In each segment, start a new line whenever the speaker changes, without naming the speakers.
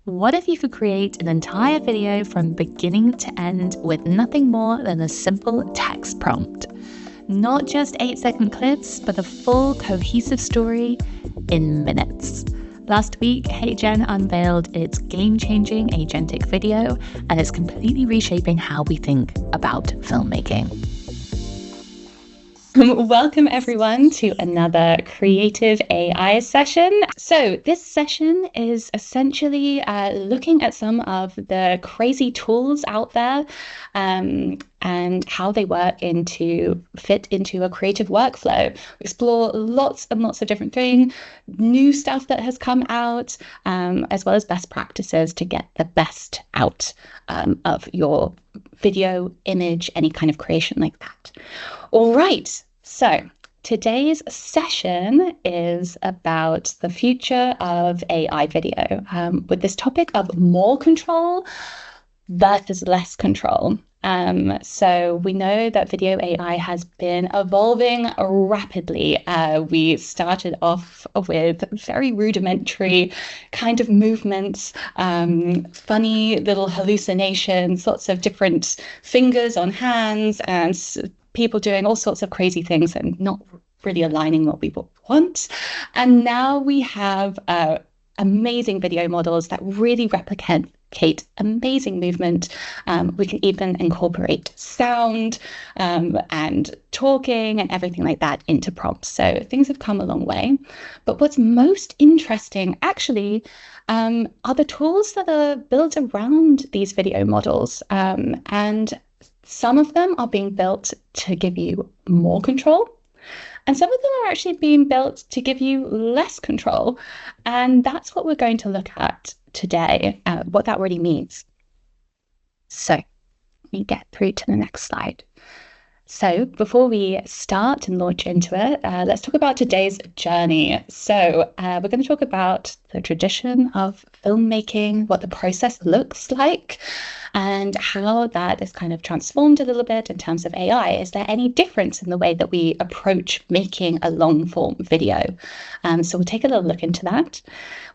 What if you could create an entire video from beginning to end with nothing more than a simple text prompt? Not just 8-second clips, but a full cohesive story in minutes. Last week, Heygen unveiled its game-changing Agentic video, and it's completely reshaping how we think about filmmaking. Welcome everyone to another creative AI session. So this session is essentially looking at some of the crazy tools out there and how they fit into a creative workflow. We explore lots and lots of different things, new stuff that has come out, as well as best practices to get the best out of your video, image, any kind of creation like that. All right. So today's session is about the future of AI video with this topic of more control versus less control. So we know that video AI has been evolving rapidly. We started off with very rudimentary kind of movements, funny little hallucinations, lots of different fingers on hands and people doing all sorts of crazy things and not really aligning what we want. And now we have amazing video models that really replicate amazing movement. We can even incorporate sound and talking and everything like that into prompts. So things have come a long way. But what's most interesting actually are the tools that are built around these video models. And some of them are being built to give you more control, and some of them are actually being built to give you less control. And that's what we're going to look at today, what that really means. So let me get through to the next slide. So before we start and launch into it, let's talk about today's journey. So we're going to talk about the tradition of filmmaking, what the process looks like, and how that is kind of transformed a little bit in terms of AI. Is there any difference in the way that we approach making a long form video? So we'll take a little look into that.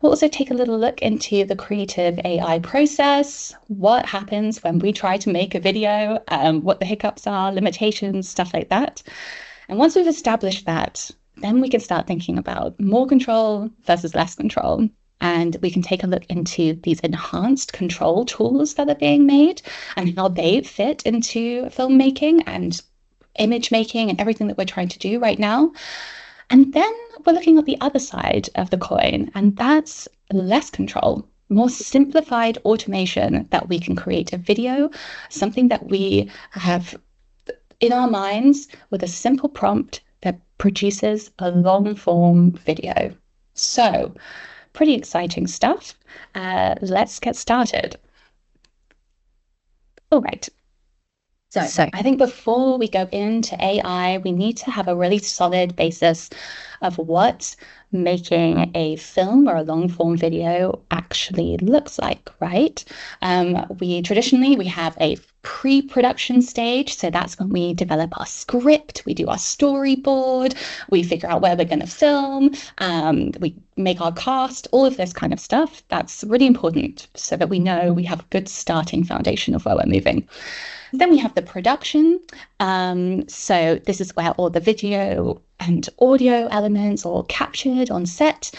We'll also take a little look into the creative AI process, what happens when we try to make a video, what the hiccups are, limitations, stuff like that. And once we've established that, then we can start thinking about more control versus less control. And we can take a look into these enhanced control tools that are being made and how they fit into filmmaking and image making and everything that we're trying to do right now. And then we're looking at the other side of the coin, and that's less control, more simplified automation that we can create a video, something that we have in our minds with a simple prompt that produces a long form video. So pretty exciting stuff. Let's get started. All right. So I think before we go into AI, we need to have a really solid basis of what making a film or a long form video actually looks like, right? We have a pre-production stage. So that's when we develop our script, we do our storyboard, we figure out where we're going to film, we make our cast, all of this kind of stuff. That's really important so that we know we have a good starting foundation of where we're moving. Then we have the production. So this is where all the video and audio elements are captured on set.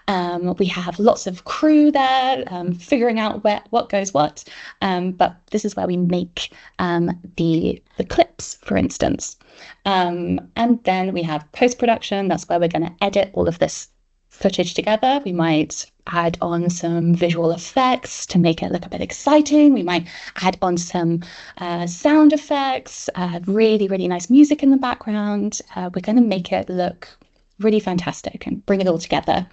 We have lots of crew there, figuring out what goes what. But this is where we make the clips, for instance. And then we have post-production. That's where we're going to edit all of this footage together. We might add on some visual effects to make it look a bit exciting. We might add on some sound effects, really, really nice music in the background. We're going to make it look really fantastic and bring it all together.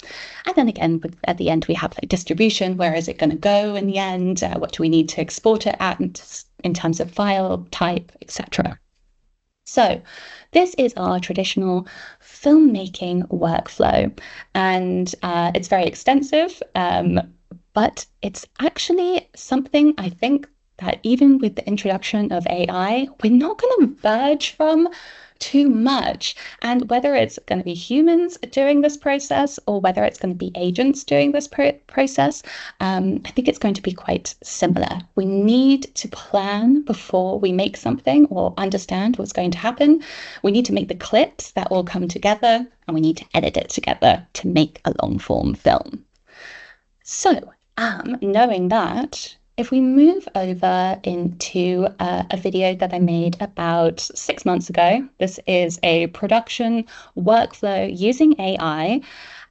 And then again, at the end, we have like distribution. Where is it going to go in the end? What do we need to export it at in terms of file type, etc. So this is our traditional filmmaking workflow, and it's very extensive, but it's actually something I think that even with the introduction of AI, we're not going to verge from too much. And whether it's going to be humans doing this process or whether it's going to be agents doing this process, I think it's going to be quite similar. We need to plan before we make something or understand what's going to happen. We need to make the clips that all come together, and we need to edit it together to make a long form film. So, knowing that, if we move over into a video that I made about 6 months ago, this is a production workflow using AI,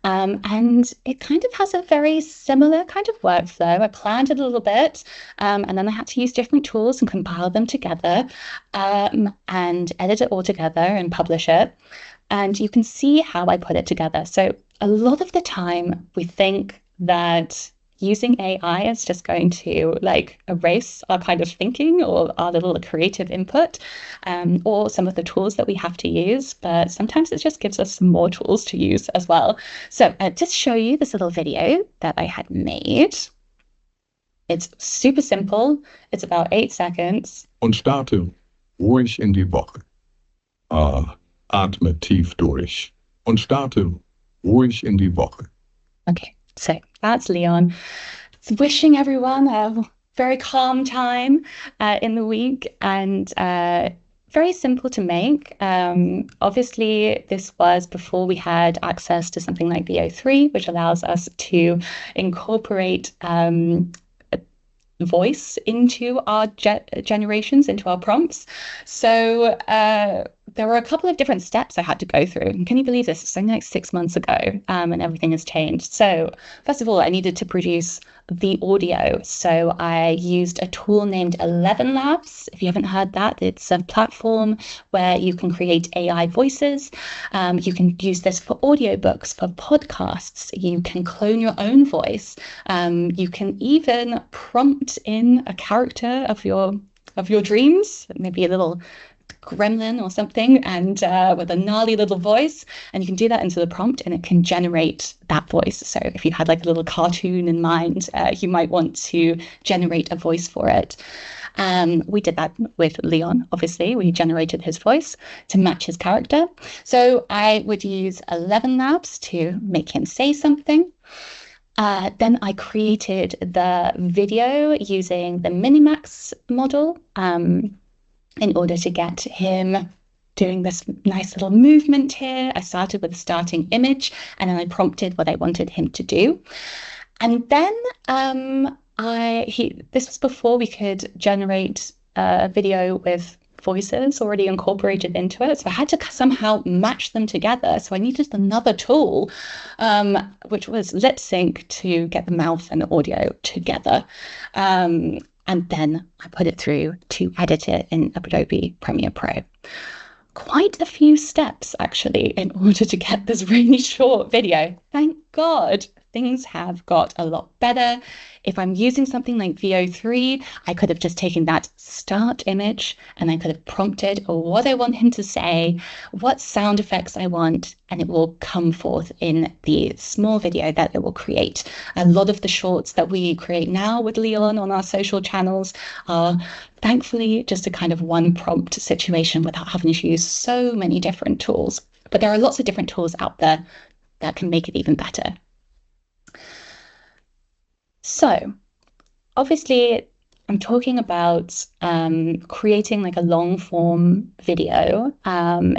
and it kind of has a very similar kind of workflow. I planned it a little bit, and then I had to use different tools and compile them together, and edit it all together and publish it. And you can see how I put it together. So a lot of the time we think that using AI is just going to like erase our kind of thinking or our little creative input, or some of the tools that we have to use, but sometimes it just gives us some more tools to use as well. So just show you this little video that I had made. It's super simple. It's about 8 seconds.
Und starte ruhig in die Woche. Atme tief durch. Und starte ruhig in die Woche.
Okay, so that's LEEON. It's wishing everyone a very calm time in the week, and very simple to make. Obviously, this was before we had access to something like VO3, which allows us to incorporate voice into our generations, into our prompts. So there were a couple of different steps I had to go through. And can you believe this? It's only like 6 months ago, and everything has changed. So first of all, I needed to produce the audio. So I used a tool named 11 Labs. If you haven't heard that, it's a platform where you can create AI voices. You can use this for audiobooks, for podcasts. You can clone your own voice. You can even prompt in a character of your dreams, maybe a little gremlin or something, and with a gnarly little voice, and you can do that into the prompt and it can generate that voice. So if you had like a little cartoon in mind, you might want to generate a voice for it. We did that with LEEON. Obviously, we generated his voice to match his character. So I would use 11 Labs to make him say something. Then I created the video using the Minimax model, in order to get him doing this nice little movement here. I started with a starting image, and then I prompted what I wanted him to do. And then this was before we could generate a video with voices already incorporated into it. So I had to somehow match them together. So I needed another tool, which was lip sync, to get the mouth and the audio together. And then I put it through to edit it in Adobe Premiere Pro. Quite a few steps, actually, in order to get this really short video. Thank God things have got a lot better. If I'm using something like VO3, I could have just taken that start image and I could have prompted what I want him to say, what sound effects I want, and it will come forth in the small video that it will create. A lot of the shorts that we create now with LEEON on our social channels are thankfully just a kind of one prompt situation without having to use so many different tools. But there are lots of different tools out there that can make it even better. So obviously I'm talking about creating like a long form video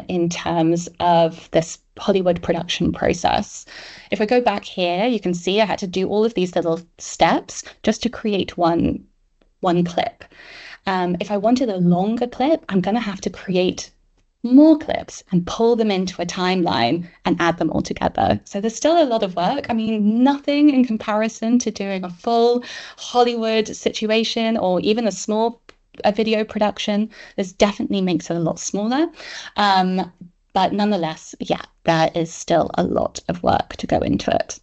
in terms of this Hollywood production process. If I go back here, you can see I had to do all of these little steps just to create one clip. If I wanted a longer clip, I'm going to have to create more clips and pull them into a timeline and add them all together. So there's still a lot of work. I mean, nothing in comparison to doing a full Hollywood situation or even a video production. This definitely makes it a lot smaller. But nonetheless, yeah, there is still a lot of work to go into it.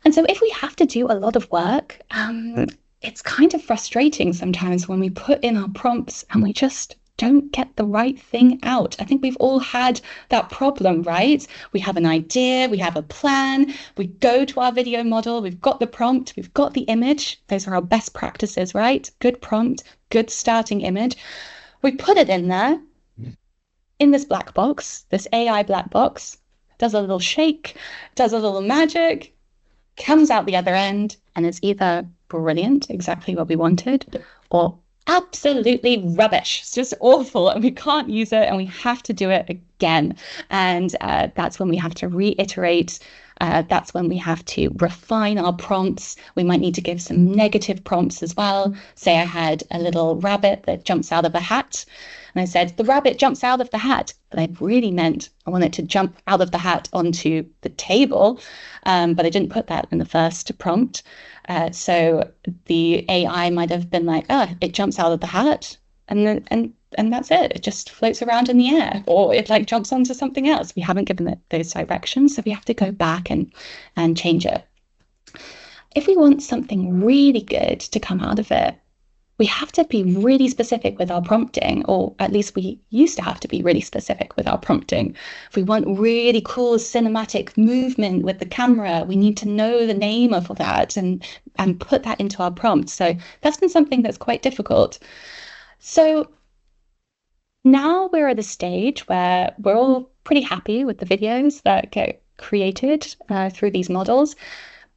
And so if we have to do a lot of work, it's kind of frustrating sometimes when we put in our prompts and we just don't get the right thing out. I think we've all had that problem, right? We have an idea, we have a plan, we go to our video model, we've got the prompt, we've got the image. Those are our best practices, right? Good prompt, good starting image. We put it in there, in this black box, this AI black box, does a little shake, does a little magic, comes out the other end, and it's either brilliant, exactly what we wanted, or absolutely rubbish. It's just awful, and we can't use it, and we have to do it again. And that's when we have to reiterate. That's when we have to refine our prompts. We might need to give some negative prompts as well. Say I had a little rabbit that jumps out of a hat, and I said, the rabbit jumps out of the hat, but I really meant I want it to jump out of the hat onto the table, but I didn't put that in the first prompt. So the AI might have been like, oh, it jumps out of the hat, and that's it. It just floats around in the air, or it like jumps onto something else. We haven't given it those directions, so we have to go back and change it. If we want something really good to come out of it, we have to be really specific with our prompting, or at least we used to have to be really specific with our prompting. If we want really cool cinematic movement with the camera, we need to know the name of that and put that into our prompt. So that's been something that's quite difficult. So now we're at a stage where we're all pretty happy with the videos that get created through these models.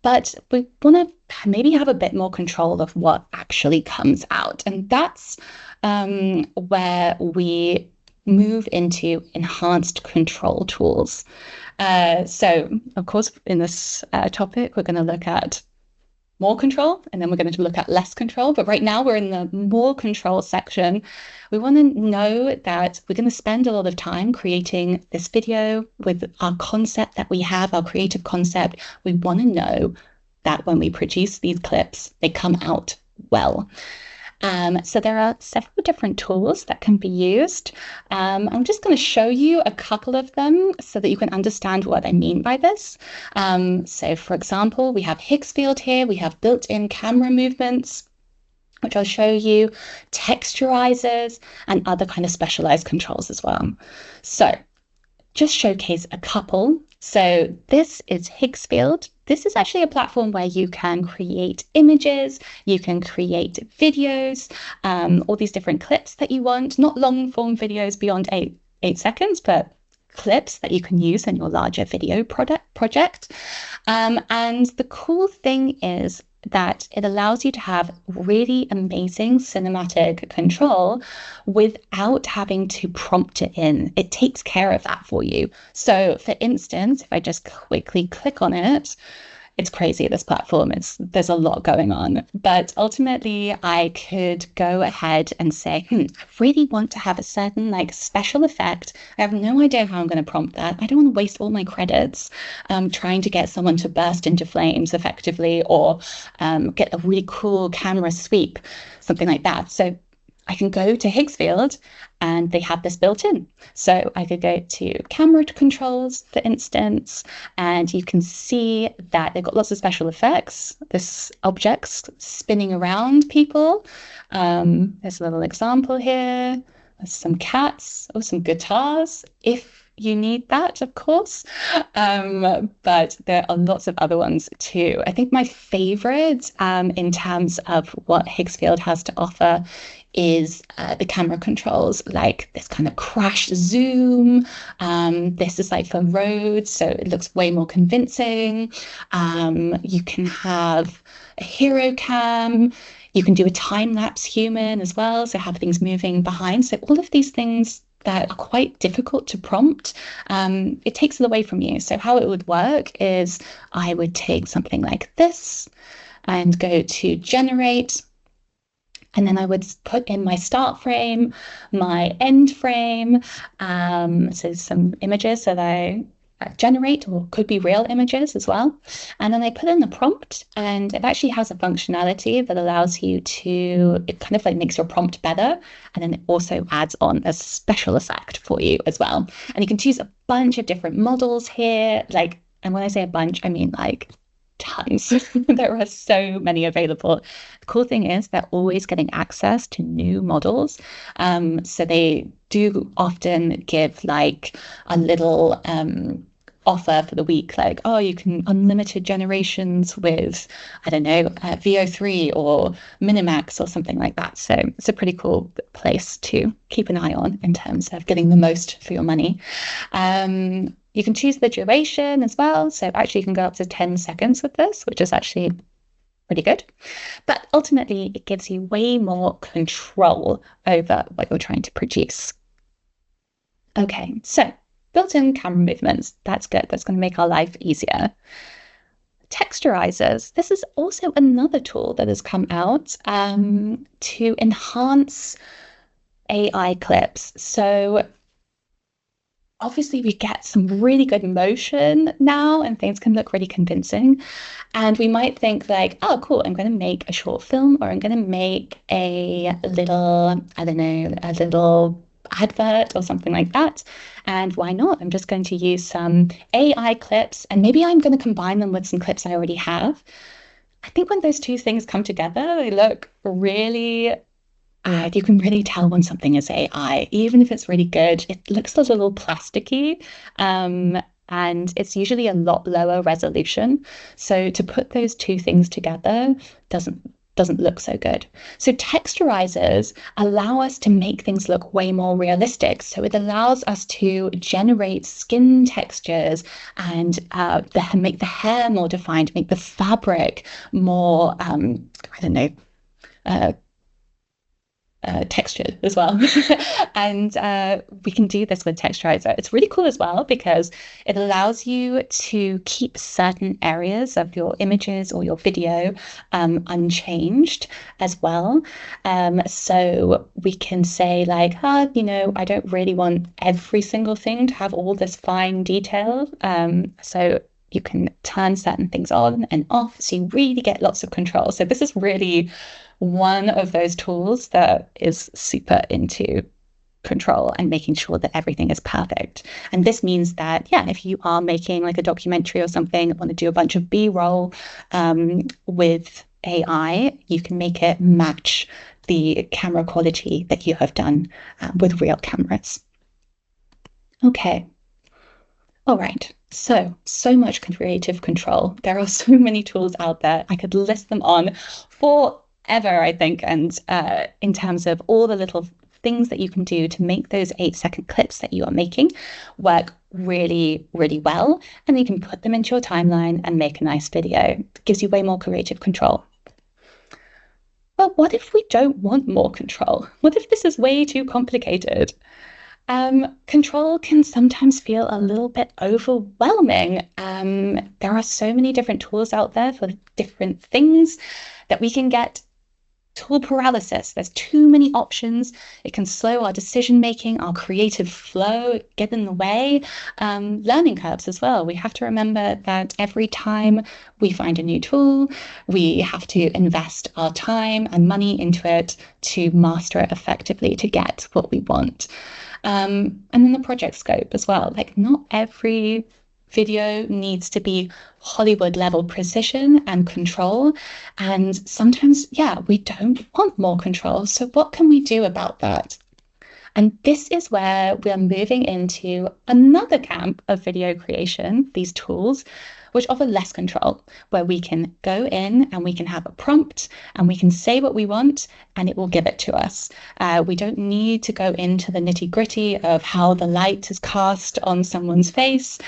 But we want to maybe have a bit more control of what actually comes out. And that's where we move into enhanced control tools. So, of course, in this topic, we're going to look at more control, and then we're going to look at less control. But right now we're in the more control section. We want to know that we're going to spend a lot of time creating this video with our concept that we have, our creative concept. We want to know that when we produce these clips, they come out well. So there are several different tools that can be used. I'm just going to show you a couple of them so that you can understand what I mean by this. So for example, we have Higgsfield here. We have built-in camera movements, which I'll show you, texturizers, and other kind of specialized controls as well. So just showcase a couple. So this is Higgsfield. This is actually a platform where you can create images, you can create videos, all these different clips that you want, not long form videos beyond eight seconds, but clips that you can use in your larger video project. And the cool thing is that it allows you to have really amazing cinematic control without having to prompt it in. It takes care of that for you. So for instance, if I just quickly click on it, it's crazy, this platform. There's a lot going on. But ultimately, I could go ahead and say, I really want to have a certain special effect. I have no idea how I'm going to prompt that. I don't want to waste all my credits trying to get someone to burst into flames effectively, or get a really cool camera sweep, something like that. So I can go to Higgsfield and they have this built in. So I could go to camera controls, for instance, and you can see that they've got lots of special effects. This object's spinning around people. There's a little example here. There's some cats or some guitars, if you need that, of course. But there are lots of other ones too. I think my favorite in terms of what Higgsfield has to offer is the camera controls, like this kind of crash zoom. This is for roads, so it looks way more convincing. You can have a hero cam. You can do a time-lapse human as well, so have things moving behind. So all of these things that are quite difficult to prompt, it takes it away from you. So how it would work is I would take something like this and go to generate, and then I would put in my start frame, my end frame, so some images that I generate, or could be real images as well. And then I put in the prompt, and it actually has a functionality that allows you to, it kind of makes your prompt better. And then it also adds on a special effect for you as well. And you can choose a bunch of different models here. And when I say a bunch, I mean tons. There are so many available. The cool thing is they're always getting access to new models. So they do often give a little offer for the week, like, oh, you can unlimited generations with, I don't know, VO3 or Minimax or something like that. So it's a pretty cool place to keep an eye on in terms of getting the most for your money. You can choose the duration as well. So actually you can go up to 10 seconds with this, which is actually pretty good. But ultimately, it gives you way more control over what you're trying to produce. Okay, so built-in camera movements. That's good. That's going to make our life easier. Texturizers. This is also another tool that has come out to enhance AI clips. So obviously we get some really good motion now and things can look really convincing. And we might think like, oh, cool, I'm going to make a short film or I'm going to make a little, I don't know, a little advert or something like that. And why not? I'm just going to use some AI clips and maybe I'm going to combine them with some clips I already have. I think when those two things come together, they look really you can really tell when something is AI, even if it's really good. It looks a little plasticky, and it's usually a lot lower resolution. So to put those two things together doesn't look so good. So texturizers allow us to make things look way more realistic. So it allows us to generate skin textures and make the hair more defined, make the fabric more, I don't know, textured as well. And we can do this with Texturizer. It's really cool as well because it allows you to keep certain areas of your images or your video unchanged as well. So we can say like, I don't really want every single thing to have all this fine detail. So you can turn certain things on and off, so you really get lots of control. So this is really one of those tools that is super into control and making sure that everything is perfect. And this means that, if you are making like a documentary or something, want to do a bunch of B-roll with AI, you can make it match the camera quality that you have done with real cameras. Okay. All right. So much creative control. There are so many tools out there. I could list them on forever, I think. And in terms of all the little things that you can do to make those 8-second clips that you are making work really, really well. And you can put them into your timeline and make a nice video. It gives you way more creative control. But what if we don't want more control? What if this is way too complicated? Control can sometimes feel a little bit overwhelming. There are so many different tools out there for different things that we can get tool paralysis. There's too many options. It can slow our decision making, our creative flow, get in the way. Learning curves as well. We have to remember that every time we find a new tool, we have to invest our time and money into it to master it effectively to get what we want. And then the project scope as well. Like not every video needs to be Hollywood level precision and control. And sometimes, we don't want more control. So what can we do about that? And this is where we are moving into another camp of video creation, these tools, which offer less control, where we can go in and we can have a prompt and we can say what we want and it will give it to us. We don't need to go into the nitty gritty of how the light is cast on someone's face.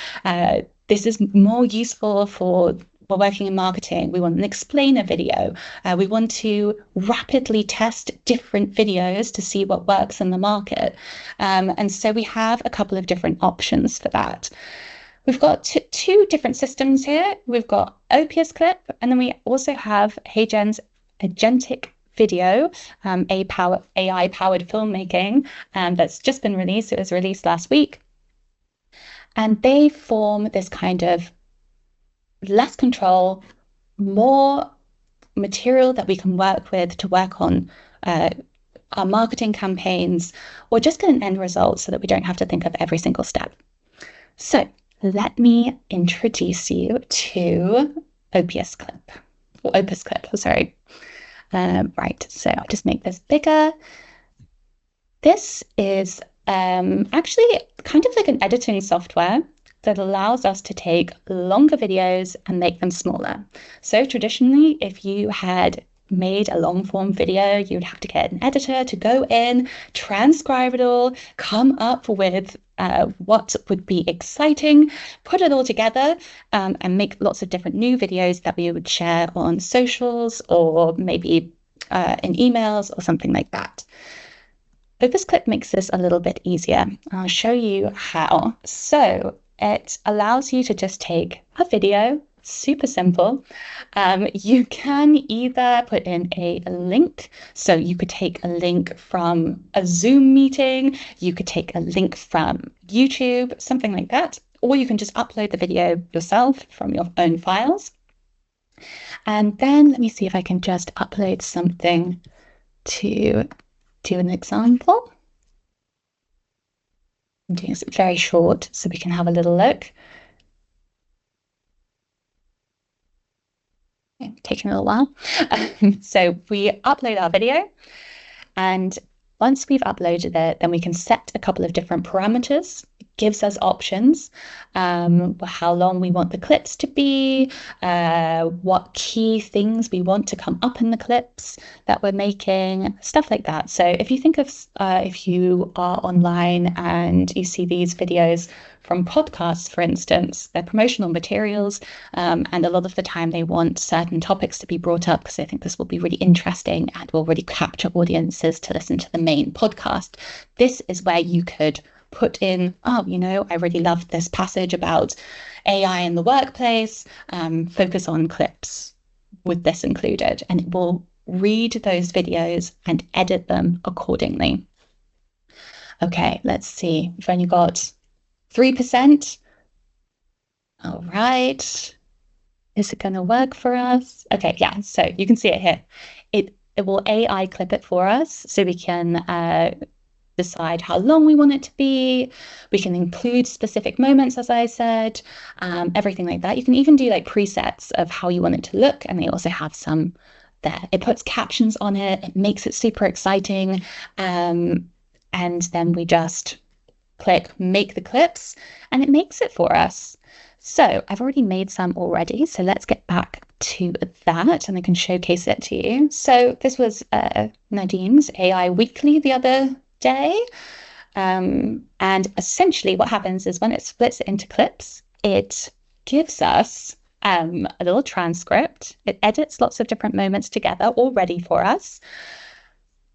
This is more useful for we're working in marketing. We want an explainer video. We want to rapidly test different videos to see what works in the market. And so we have a couple of different options for that. We've got two different systems here. We've got Opus Clip, and then we also have Heygen's Agentic video, AI-powered filmmaking, that's just been released. It was released last week. And they form this kind of less control, more material that we can work with to work on our marketing campaigns, or just get an end result so that we don't have to think of every single step. So let me introduce you to Opus Clip. Sorry. Right, so I'll just make this bigger. This is actually kind of like an editing software that allows us to take longer videos and make them smaller. So traditionally, if you had made a long form video, you'd have to get an editor to go in, transcribe it all, come up with what would be exciting, put it all together, and make lots of different new videos that we would share on socials or maybe in emails or something like that. Opus Clip makes this a little bit easier. I'll show you how. So it allows you to just take a video, super simple. You can either put in a link. So you could take a link from a Zoom meeting, you could take a link from YouTube, something like that. Or you can just upload the video yourself from your own files. And then let me see if I can just upload something to do an example. I'm doing it very short so we can have a little look. Okay, taking a little while. So we upload our video, and once we've uploaded it, then we can set a couple of different parameters. It gives us options, how long we want the clips to be, what key things we want to come up in the clips that we're making, stuff like that. So if you think of, if you are online and you see these videos from podcasts, for instance, they're promotional materials, and a lot of the time they want certain topics to be brought up because they think this will be really interesting and will really capture audiences to listen to the main podcast. This is where you could put in, oh, you know, I really love this passage about AI in the workplace, focus on clips with this included, and it will read those videos and edit them accordingly. Okay, let's see. We've only got 3%. All right. Is it going to work for us? Okay, yeah, so you can see it here. It will AI clip it for us, so we can decide how long we want it to be. We can include specific moments, as I said, everything like that. You can even do like presets of how you want it to look, and they also have some there. It puts captions on it, it makes it super exciting, and then we just click make the clips and it makes it for us. So I've already made some already, so let's get back to that and I can showcase it to you. So this was Nadine's AI Weekly the other day, and essentially what happens is when it splits it into clips, it gives us a little transcript. It edits lots of different moments together already for us.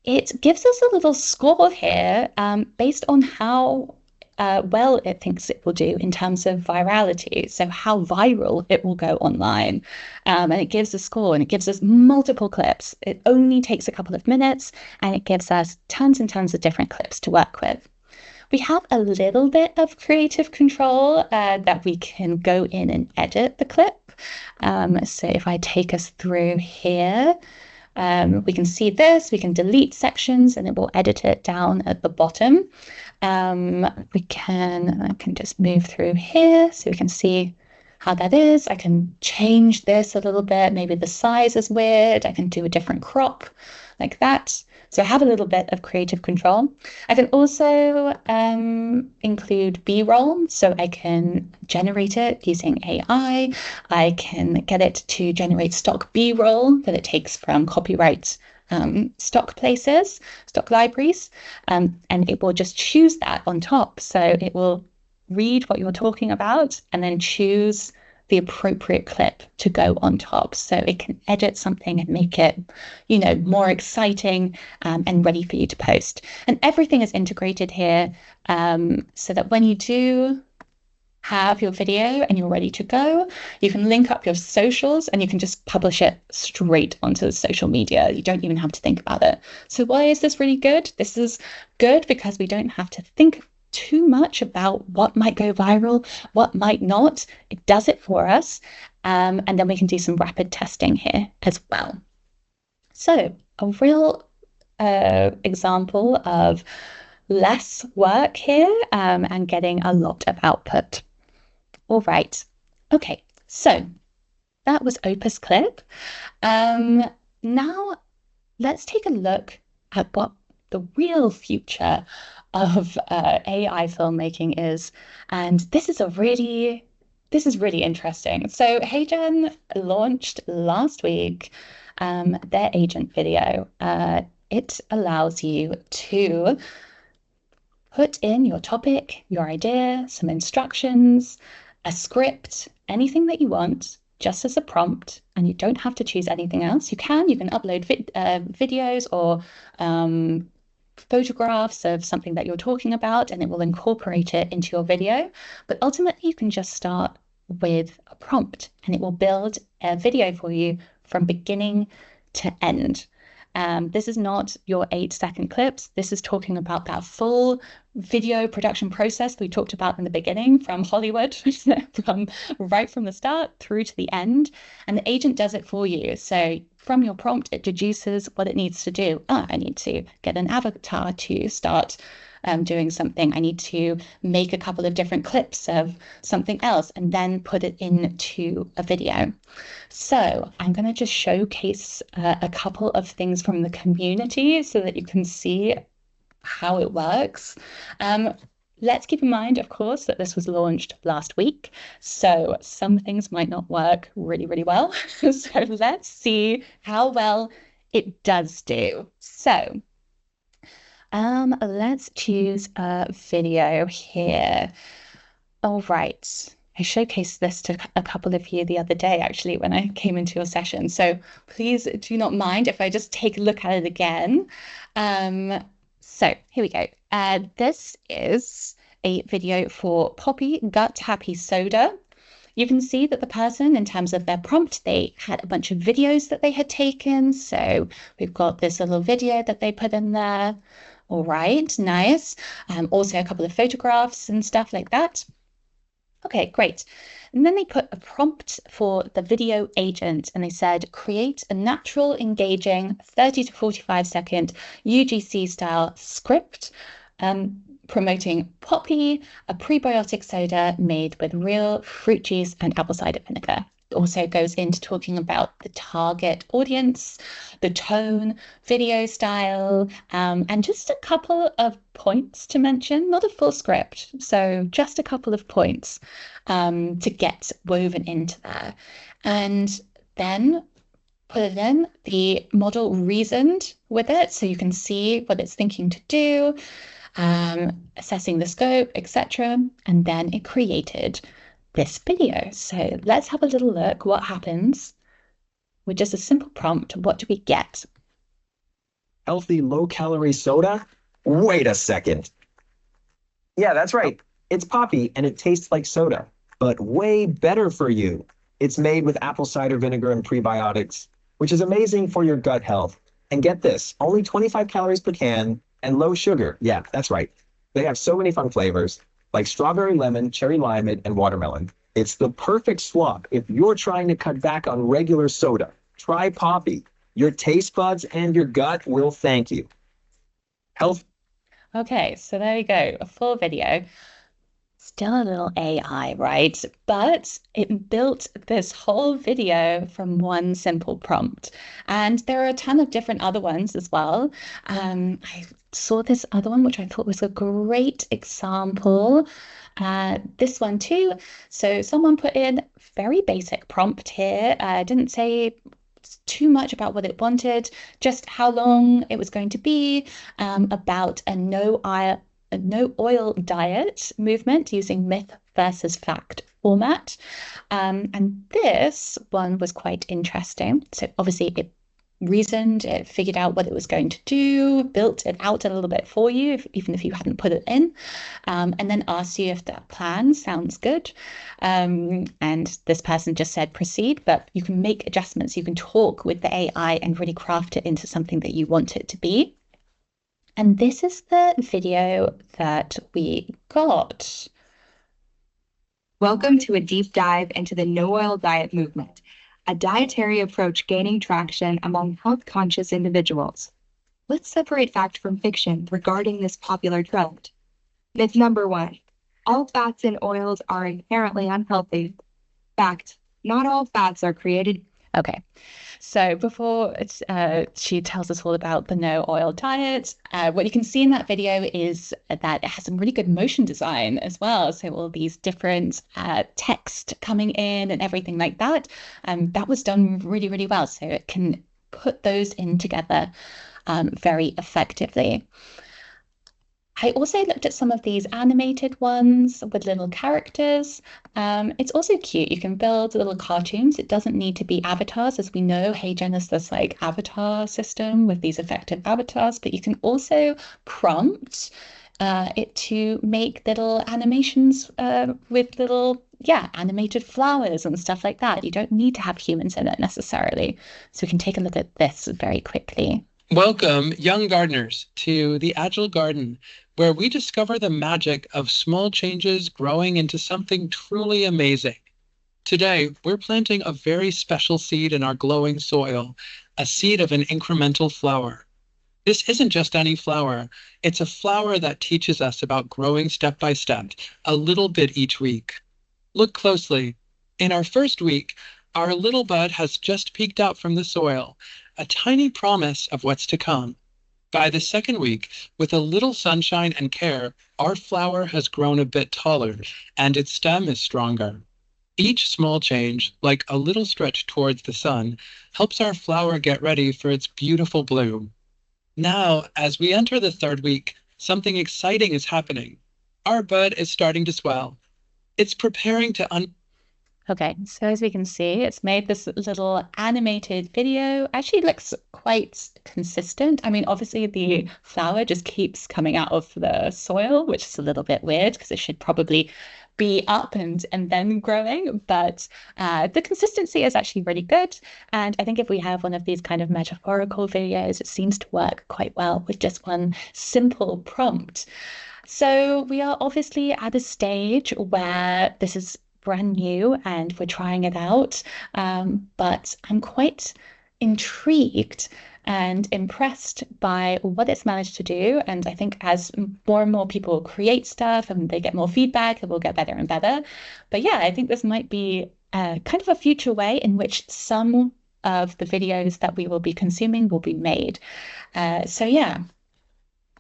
It gives us a little score here based on how well it thinks it will do in terms of virality, so how viral it will go online. And it gives a score, and it gives us multiple clips. It only takes a couple of minutes, and it gives us tons and tons of different clips to work with. We have a little bit of creative control that we can go in and edit the clip. So if I take us through here, we can see this, we can delete sections and it will edit it down at the bottom. I can just move through here so we can see how that is. I can change this a little bit. Maybe the size is weird. I can do a different crop like that. So I have a little bit of creative control. I can also include B-roll, so I can generate it using AI. I can get it to generate stock B-roll that it takes from copyright stock places, stock libraries, and it will just choose that on top. So it will read what you're talking about and then choose the appropriate clip to go on top. So it can edit something and make it, you know, more exciting and ready for you to post. And everything is integrated here so that when you do have your video and you're ready to go, you can link up your socials and you can just publish it straight onto the social media. You don't even have to think about it. So why is this really good? This is good because we don't have to think too much about what might go viral, what might not. It does it for us. And then we can do some rapid testing here as well. So a real example of less work here and getting a lot of output. All right. Okay, so that was Opus Clip. Now let's take a look at what the real future of AI filmmaking is. And this is really interesting. So Heygen launched last week their agent video. It allows you to put in your topic, your idea, some instructions, a script, anything that you want, just as a prompt, and you don't have to choose anything else. You can upload videos or photographs of something that you're talking about, and it will incorporate it into your video. But ultimately, you can just start with a prompt, and it will build a video for you from beginning to end. This is not your 8-second clips. This is talking about that full video production process we talked about in the beginning, from Hollywood, right from the start through to the end. And the agent does it for you. So from your prompt, it deduces what it needs to do. I need to get an avatar to start doing something. I need to make a couple of different clips of something else and then put it into a video. So I'm going to just showcase a couple of things from the community so that you can see how it works. Let's keep in mind, of course, that this was launched last week, so some things might not work really, really well. So let's see how well it does do. So let's choose a video here. All right. I showcased this to a couple of you the other day, actually, when I came into your session. So please do not mind if I just take a look at it again. So here we go. This is a video for Poppy Gut Happy Soda. You can see that the person, in terms of their prompt, they had a bunch of videos that they had taken. So we've got this little video that they put in there. All right, nice. Also a couple of photographs and stuff like that. Okay, great. And then they put a prompt for the video agent, and they said, create a natural, engaging 30 to 45 second UGC style script promoting Poppy, a prebiotic soda made with real fruit juice and apple cider vinegar. It also goes into talking about the target audience, the tone, video style, and just a couple of points to mention, not a full script, so just a couple of points to get woven into there. And then put it in, the model reasoned with it, so you can see what it's thinking to do, assessing the scope, etc. And then it created this video. So let's have a little look what happens with just a simple prompt. What do we get?
Healthy, low-calorie soda? Wait a second. Yeah, that's right. It's Poppy, and it tastes like soda, but way better for you. It's made with apple cider vinegar and prebiotics, which is amazing for your gut health. And get this, only 25 calories per can and low sugar. Yeah, that's right. They have so many fun flavors, like strawberry lemon, cherry limeade, and watermelon. It's the perfect swap if you're trying to cut back on regular soda. Try Poppy. Your taste buds and your gut will thank you. Health.
Okay, so there we go, a full video. Still a little AI, right? But it built this whole video from one simple prompt. And there are a ton of different other ones as well. I saw this other one, which I thought was a great example. This one too. So someone put in very basic prompt here. Didn't say too much about what it wanted, just how long it was going to be, about a no oil diet movement using myth versus fact format. And this one was quite interesting. So obviously it reasoned, it figured out what it was going to do, built it out a little bit for you, even if you hadn't put it in, and then asked you if that plan sounds good. And this person just said proceed, but you can make adjustments. You can talk with the AI and really craft it into something that you want it to be. And this is the video that we got.
Welcome to a deep dive into the no-oil diet movement, a dietary approach gaining traction among health-conscious individuals. Let's separate fact from fiction regarding this popular trend. Myth number 1, all fats and oils are inherently unhealthy. Fact, not all fats are created.
Okay. So before she tells us all about the no oil diet, what you can see in that video is that it has some really good motion design as well. So all these different text coming in and everything like that. That was done really, really well. So it can put those in together very effectively. I also looked at some of these animated ones with little characters. It's also cute. You can build little cartoons. It doesn't need to be avatars. As we know, Heygen is this like avatar system with these effective avatars, but you can also prompt it to make little animations with little, animated flowers and stuff like that. You don't need to have humans in it necessarily. So we can take a look at this very quickly.
Welcome, young gardeners, to the Agile Garden, where we discover the magic of small changes growing into something truly amazing. Today, we're planting a very special seed in our glowing soil, a seed of an incremental flower. This isn't just any flower, it's a flower that teaches us about growing step by step, a little bit each week. Look closely. In our first week, our little bud has just peeked out from the soil, a tiny promise of what's to come. By the second week, with a little sunshine and care, our flower has grown a bit taller, and its stem is stronger. Each small change, like a little stretch towards the sun, helps our flower get ready for its beautiful bloom. Now, as we enter the third week, something exciting is happening. Our bud is starting to swell. It's preparing to
Okay, so as we can see, it's made this little animated video. Actually looks quite consistent. I mean, obviously the flower just keeps coming out of the soil, which is a little bit weird because it should probably be up and then growing, but the consistency is actually really good. And I think if we have one of these kind of metaphorical videos, it seems to work quite well with just one simple prompt. So we are obviously at a stage where this is brand new and we're trying it out. But I'm quite intrigued and impressed by what it's managed to do. And I think as more and more people create stuff and they get more feedback, it will get better and better. But yeah, I think this might be kind of a future way in which some of the videos that we will be consuming will be made. So yeah.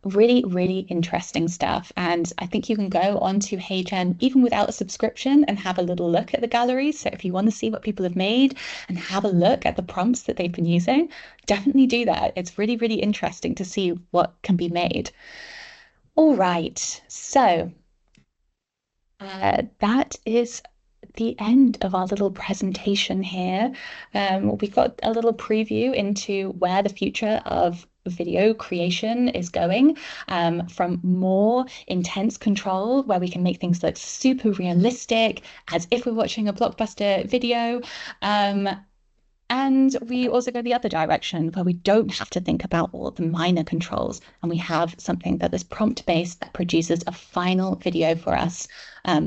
Really, really interesting stuff. And I think you can go onto Heygen even without a subscription and have a little look at the gallery. So if you want to see what people have made and have a look at the prompts that they've been using, definitely do that. It's really, really interesting to see what can be made. All right. So that is the end of our little presentation here. We've got a little preview into where the future of video creation is going, from more intense control where we can make things look super realistic as if we're watching a blockbuster video. And we also go the other direction where we don't have to think about all the minor controls and we have something that is prompt-based that produces a final video for us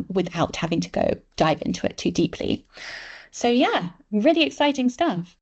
without having to go dive into it too deeply. So yeah, really exciting stuff.